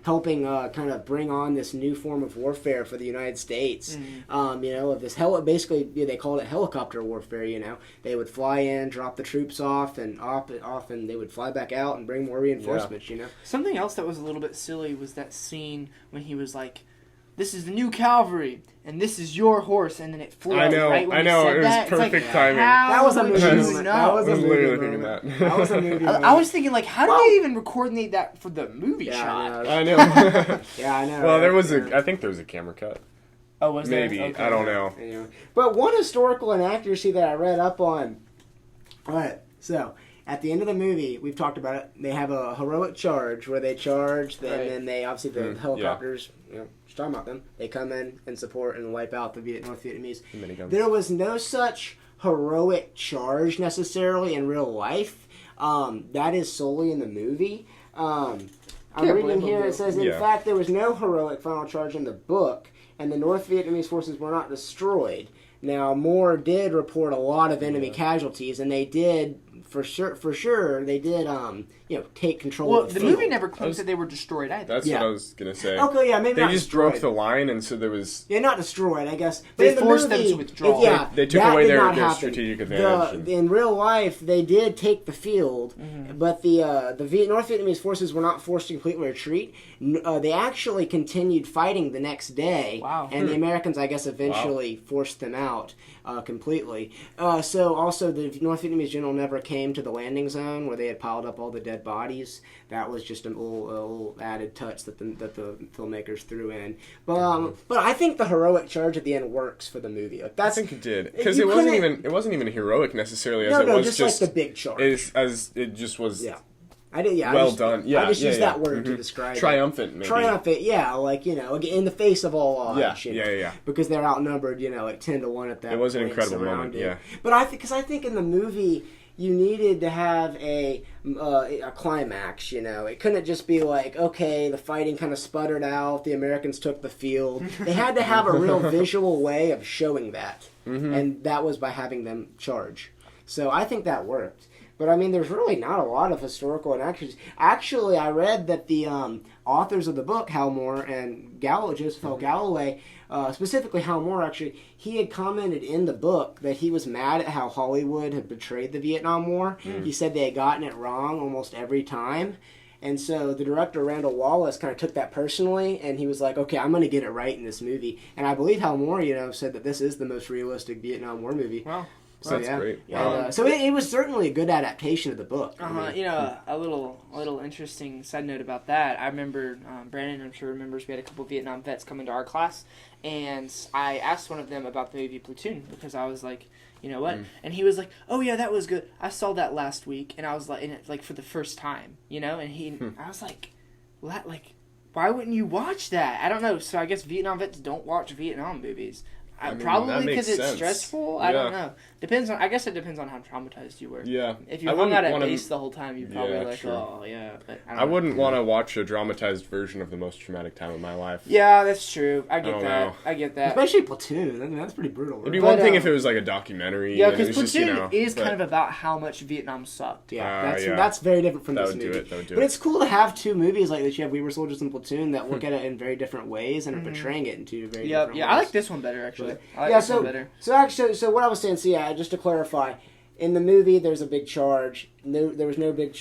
helping kind of bring on this new form of warfare for the United States. Of this basically they called it helicopter warfare. They would fly in, drop the troops off, and they would fly back out and bring more reinforcements. Something else that was a little bit silly was that scene when he was like, "This is the new cavalry, and this is your horse," and then it flew out right when he said it was that. It's like, perfect timing. That was a how movie would you moment. know? That was I a was movie literally moment. thinking That was a movie moment. I was thinking, like, how did Well- they even coordinate that for the movie shot? I know. Yeah, I know. Well, right? there was Yeah. I think there was a camera cut. Oh, was there? Maybe. Okay. I don't know. But one historical inaccuracy that I read up on. All right, so at the end of the movie, we've talked about it. They have a heroic charge where they charge, and Right. then they obviously the yeah. helicopters. Just talking about them. They come in and support and wipe out the North Vietnamese. The miniguns. There was no such heroic charge necessarily in real life. That is solely in the movie. I'm Can't reading blame them, here. though. It says, in Yeah. fact, there was no heroic final charge in the book, and the North Vietnamese forces were not destroyed. Now, Moore did report a lot of enemy casualties, and they did, for sure, they did, take control Well, of the field. movie never claims that they were destroyed either. That's Yeah. what I was gonna say. Okay, yeah, maybe They not just destroyed. broke the line, and so there was. Yeah, not destroyed, I guess. But They in the forced them movie, to withdraw. They took that away did their not happen. strategic advantage. In real life, they did take the field, Mm-hmm. but the North Vietnamese forces were not forced to completely retreat. They actually continued fighting the next day, Wow. and the Americans, I guess, eventually forced them out completely. So also, the North Vietnamese general never came to the landing zone where they had piled up all the dead bodies. That was just a little added touch that the filmmakers threw in. But I think the heroic charge at the end works for the movie. Like, I that's think it did because You it wasn't even heroic necessarily as no, it was just like the big charge. as it just was Yeah. I did. Yeah, well done. Yeah, I just yeah, used yeah. that word to Mhm. describe it. Triumphant. Maybe. Triumphant. Yeah, like in the face of all odds. Yeah, you know, yeah. Because they're outnumbered, like 10-1 at that. It was an point, incredible moment, surrounded. yeah. But I think in the movie you needed to have a climax. It couldn't just be like, okay, the fighting kind of sputtered out, the Americans took the field. They had to have a real visual way of showing that, and that was by having them charge. So I think that worked. But I mean, there's really not a lot of historical inaccuracies. Actually, I read that the authors of the book, Hal Moore and Joseph L. Galloway, specifically Hal Moore, actually, he had commented in the book that he was mad at how Hollywood had betrayed the Vietnam War. He said they had gotten it wrong almost every time. And so the director, Randall Wallace, kind of took that personally, and he was like, okay, I'm going to get it right in this movie. And I believe Hal Moore, said that this is the most realistic Vietnam War movie. Wow. So that's great. Yeah, Wow. so it was certainly a good adaptation of the book. I mean, A little interesting side note about that. I remember Brandon, I'm sure remembers, we had a couple Vietnam vets come into our class, and I asked one of them about the movie Platoon because I was like, you know what? And he was like, "Oh yeah, that was good. I saw that last week," and I was like, for the first time, And I was like, why wouldn't you watch that? I don't know. So I guess Vietnam vets don't watch Vietnam movies. I mean, Probably that because makes it's sense. stressful. Yeah. I don't know. I guess it depends on how traumatized you were. Yeah. If you I hung wouldn't out at wanna- base the whole time, you'd probably Yeah, like, true. oh yeah. But I wouldn't want to watch a dramatized version of the most traumatic time of my life. Yeah, that's true. I get don't that. know. I get that. especially Platoon. I mean, that's pretty brutal. It'd be Right? one thing But, if it was like a documentary. Yeah, and it because was Platoon just, is but- kind of about how much Vietnam sucked. Yeah, yeah. that's very different from That this would do movie. it, that would do but it. it's cool to have two movies like this. You have We Were Soldiers and Platoon that look at it in very different ways and are portraying it in two very Yeah, different ways. I like this one better actually. I like yeah, this one better. So actually, so what I was saying, just to clarify, in the movie there's a big charge. There was no big,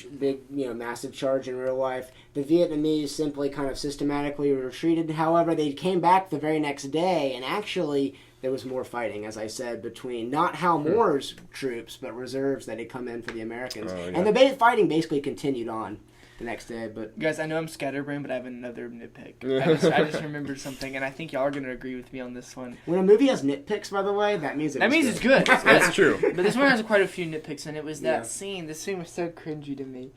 massive charge in real life. The Vietnamese simply kind of systematically retreated. However, they came back the very next day, and actually there was more fighting, as I said, between not Hal Moore's troops, but reserves that had come in for the Americans. Oh, yeah. And the fighting basically continued on the next day. But Guys, I know I'm scatterbrained, but I have another nitpick. I just remembered something, and I think y'all are gonna agree with me on this one. when a movie has nitpicks, by the way, that means It's good. It's That's true. But this one has quite a few nitpicks, and it was that Yeah. scene. This scene was so cringy to me.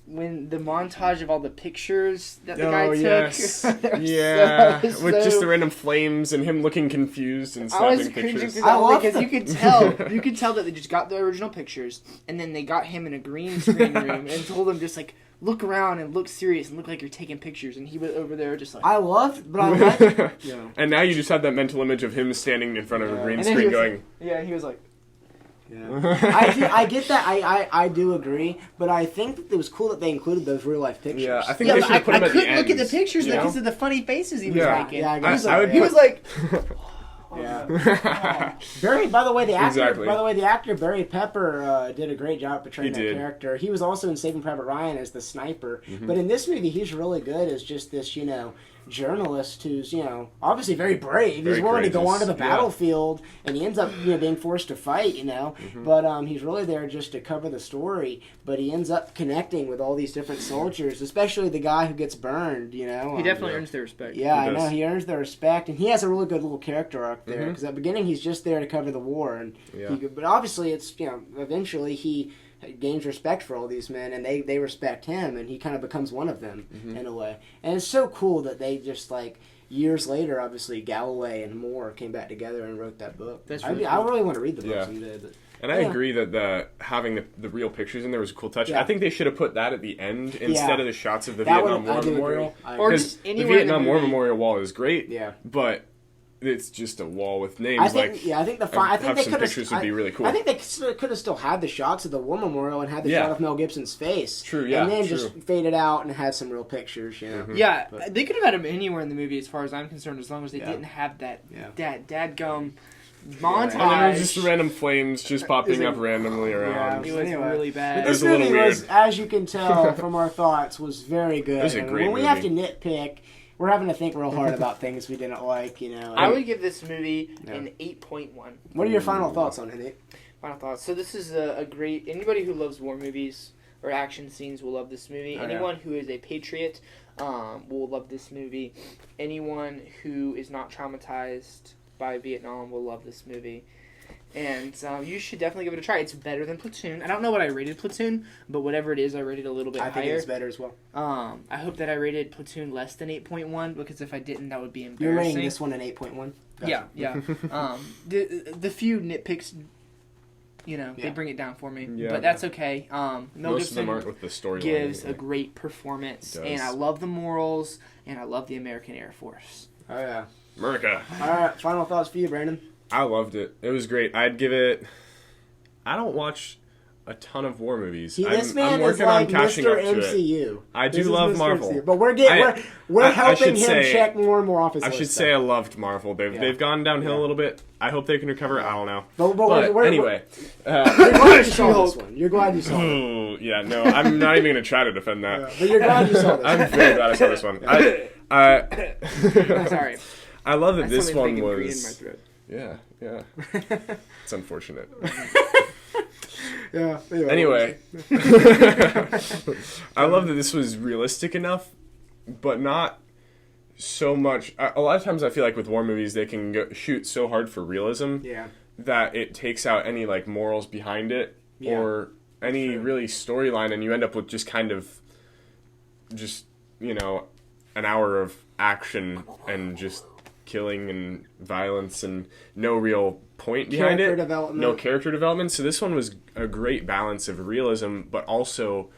When the montage of all the pictures that the guy Oh took. yes, They're yeah, so- with just the random flames and him looking confused and I was snapping cringing pictures. through I that love because the- you could tell that they just got the original pictures and then they got him in a green screen room and told him just like look around and look serious and look like you're taking pictures, and he was over there just like I loved, but I liked. And now you just have that mental image of him standing in front of a green And then he screen was going, yeah, he was like Yeah. I get that. I do agree, but I think that it was cool that they included those real life pictures. Yeah, I think Yeah, they but should have put him I at the couldn't look at the ends, pictures you know? because of the funny faces he was Yeah. making. Yeah, I guess I would He put- was like, Yeah. Barry, by the way, the actor, Exactly. Barry Pepper did a great job portraying He that did. character. He was also in Saving Private Ryan as the sniper, Mm-hmm. but in this movie, he's really good as just this, journalist who's, obviously very brave. He's Very willing to go courageous. onto the Yeah. battlefield, and he ends up, being forced to fight, Mm-hmm. But he's really there just to cover the story. But he ends up connecting with all these different soldiers, especially the guy who gets burned. he definitely Yeah. earns their respect. Yeah, He I know. does. He earns their respect, and he has a really good little character arc there. Mhm. Because at the beginning, he's just there to cover the war, and Yeah. but obviously, it's eventually he gains respect for all these men, and they respect him, and he kind of becomes one of them Mm-hmm. in a way. And it's so cool that they just years later, obviously Galloway and Moore came back together and wrote that book. That's I really I cool. really want to read the book Yeah. someday. But And I Yeah. agree that having the real pictures in there was a cool touch. Yeah. I think they should have put that at the end instead of the shots of the That Vietnam would- I War do agree. Memorial. I Or agree. Because just the anywhere in the Vietnam War movie. Memorial wall is great, Yeah. but it's just a wall with names. I think, like, I think the I I think have they some could pictures would be really cool. I think they could have still had the shots of the War Memorial and had the Yeah. shot of Mel Gibson's face. True, yeah, and then true. just faded out and had some real pictures. Yeah, But- they could have had him anywhere in the movie, as far as I'm concerned, as long as they Yeah. didn't have that Yeah. dadgum montage. and then there was just random flames just popping it- up randomly around. It was Anyway. really But bad. It was this a little movie was, weird. as you can tell from our thoughts, was very good. It was a And great when we have to movie. nitpick, we're having to think real hard about things we didn't like. I would give this movie Yeah. an 8.1. What are your final thoughts on it? Final thoughts. So this is a great. Anybody who loves war movies or action scenes will love this movie. Oh, yeah. Anyone who is a patriot will love this movie. Anyone who is not traumatized by Vietnam will love this movie. And you should definitely give it a try. It's better than Platoon. I don't know what I rated Platoon, but whatever it is, I rated a little bit I think higher. it's better as well. I hope that I rated Platoon less than 8.1, because if I didn't, that would be You're embarrassing. rating this one an 8.1? Yeah, yeah. The few nitpicks, they Yeah. bring it down for me, Yeah. but that's okay. Mel Most of them Gibson aren't with the storyline. gives a like- great performance, He does. and I love the morals, and I love the American Air Force. Oh, yeah. America. All right, final thoughts for you, Brandon. I loved it. It was great. I'd give it. I don't watch a ton of war movies. This man I'm is working like on catching Mr. up to it. MCU. I do This is love Mr. Marvel. MCU. But we're I helping should him say- check more and more off his I list. should say I loved Marvel. Yeah. They've gone downhill Yeah. a little bit. I hope they can recover. I don't know. But But anyway, you're glad you saw this one. You're glad you saw it. oh, yeah, no, I'm not even going to try to defend that. But you're glad you saw this I'm one. very glad I saw this one. I'm sorry. I love that I this something one big and green in my was. throat. Yeah. It's unfortunate. Yeah. Anyway, I love that this was realistic enough, but not so much. A lot of times, I feel like with war movies, they can shoot so hard for realism Yeah. that it takes out any like morals behind it Yeah, or any true. really storyline, and you end up with just an hour of action and just killing and violence and no real point behind Character it. development. No character development. So this one was a great balance of realism, but also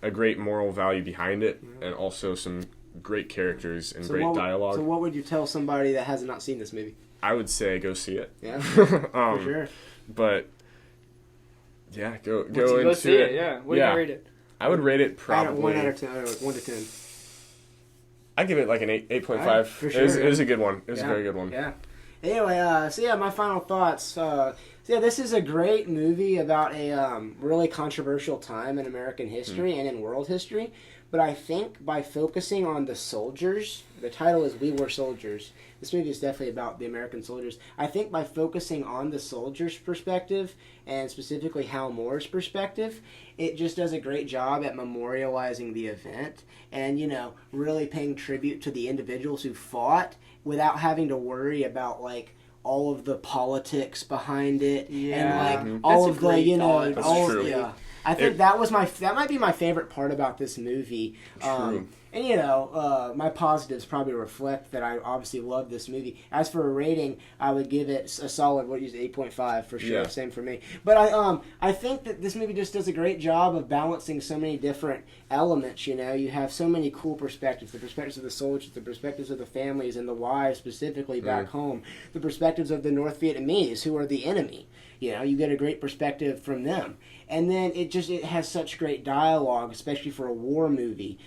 a great moral value behind it, and also some great characters and great dialogue. So what would you tell somebody that has not seen this movie? I would say go see it. Yeah, for sure. But yeah, go Go into see it. it. Yeah. What do you rate it? I would rate it probably. 1 out of 10. 1 to 10. I give it like an 8.5. Alright, for It was sure. a good one. It was Yeah. a very good one. Yeah. Anyway, my final thoughts. This is a great movie about a really controversial time in American history and in world history. But I think by focusing on the soldiers, the title is We Were Soldiers. This movie is definitely about the American soldiers. I think by focusing on the soldiers' perspective, and specifically Hal Moore's perspective, it just does a great job at memorializing the event and, really paying tribute to the individuals who fought without having to worry about, like, all of the politics behind it Yeah. and, like, all That's of a the, great thought. That's all true. of, yeah. I think that might be my favorite part about this movie. True. And my positives probably reflect that I obviously love this movie. As for a rating, I would give it a solid 8.5 for sure. Yeah. Same for me. But I think that this movie just does a great job of balancing so many different elements. You have so many cool perspectives: the perspectives of the soldiers, the perspectives of the families and the wives specifically back home, the perspectives of the North Vietnamese who are the enemy. You get a great perspective from them. And then it has such great dialogue, especially for a war movie.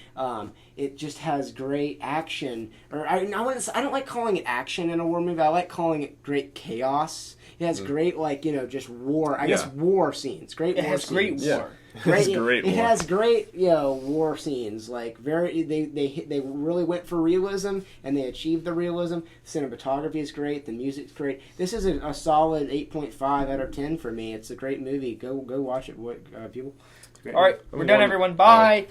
It just has great action. Or I don't like calling it action in a war movie. I like calling it great chaos. It has great, just war. I guess war scenes. Great war scenes. It has great war. It has great, war scenes. Like they really went for realism, and they achieved the realism. The cinematography is great. The music's great. This is a solid 8.5 out of 10 for me. It's a great movie. Go watch it, people. All right, we're done, everyone. Bye.